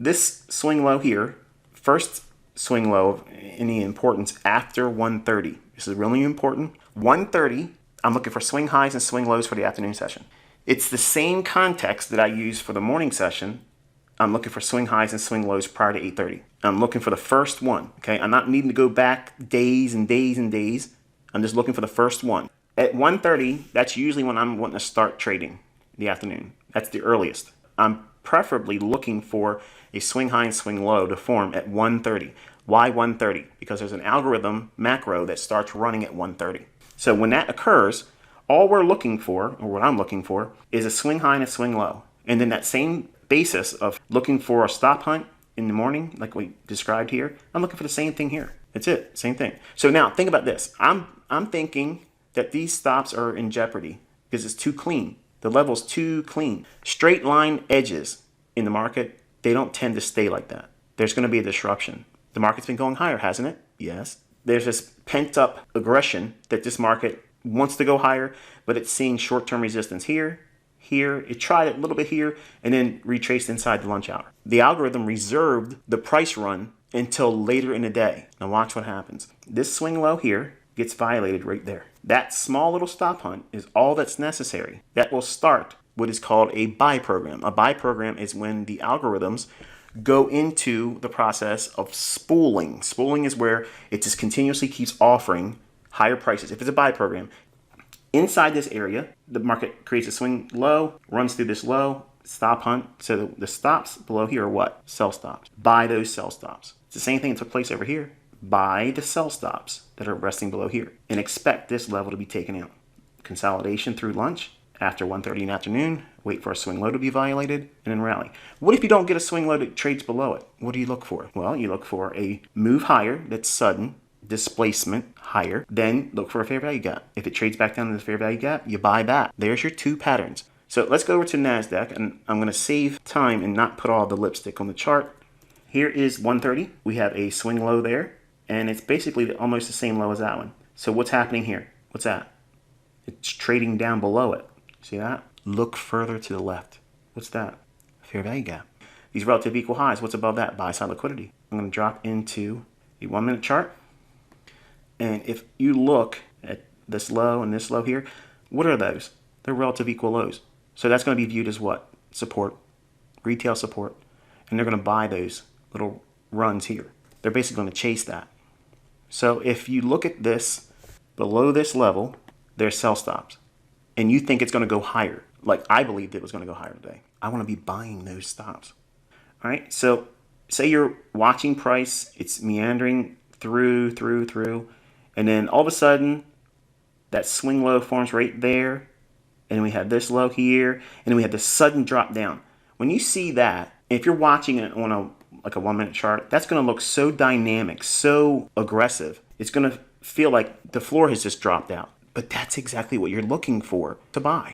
this swing low here, first swing low of any importance after 1:30. This is really important. 1:30, I'm looking for swing highs and swing lows for the afternoon session. It's the same context that I use for the morning session. I'm looking for swing highs and swing lows prior to 8:30. I'm looking for the first one, okay? I'm not needing to go back days and days and days. I'm just looking for the first one. At 1:30, that's usually when I'm wanting to start trading in the afternoon. That's the earliest. I'm preferably looking for a swing high and swing low to form at 1:30. Why 1:30? Because there's an algorithm macro that starts running at 1:30. So when that occurs, all we're looking for, or what I'm looking for, is a swing high and a swing low. And then that same basis of looking for a stop hunt in the morning, like we described here, I'm looking for the same thing here. That's it, same thing. So now think about this. I'm thinking that these stops are in jeopardy because it's too clean. The level's too clean. Straight line edges in the market, they don't tend to stay like that. There's going to be a disruption. The market's been going higher, hasn't it? Yes. There's this pent up aggression that this market wants to go higher, but it's seeing short-term resistance here, here. It tried it a little bit here and then retraced inside the lunch hour. The algorithm reserved the price run until later in the day. Now watch what happens. This swing low here gets violated right there. That small little stop hunt is all that's necessary. That will start what is called a buy program. A buy program is when the algorithms go into the process of spooling. Spooling is where it just continuously keeps offering higher prices. If it's a buy program, inside this area, the market creates a swing low, runs through this low, stop hunt. So the stops below here are what? Sell stops. Buy those sell stops. It's the same thing that took place over here. Buy the sell stops that are resting below here and expect this level to be taken out. Consolidation through lunch after 1:30 in the afternoon, wait for a swing low to be violated, and then rally. What if you don't get a swing low that trades below it? What do you look for? Well, you look for a move higher that's sudden, displacement higher, then look for a fair value gap. If it trades back down to the fair value gap, you buy that. There's your two patterns. So let's go over to NASDAQ, and I'm going to save time and not put all the lipstick on the chart. Here is 1:30. We have a swing low there, and it's basically almost the same low as that one. So what's happening here? What's that? It's trading down below it. See that? Look further to the left. What's that? Fair value gap. These relative equal highs, what's above that? Buy side liquidity. I'm going to drop into a 1 minute chart. And if you look at this low and this low here, what are those? They're relative equal lows. So that's going to be viewed as what? Support, retail support. And they're going to buy those little runs here. They're basically going to chase that. So if you look at this, below this level, there's sell stops. And you think it's going to go higher, like I believed it was going to go higher today. I want to be buying those stops. All right, so say you're watching price, it's meandering through, and then all of a sudden, that swing low forms right there, and we have this low here, and then we have this sudden drop down. When you see that, if you're watching it on a 1 minute chart, that's going to look so dynamic, so aggressive. It's going to feel like the floor has just dropped out. But that's exactly what you're looking for to buy.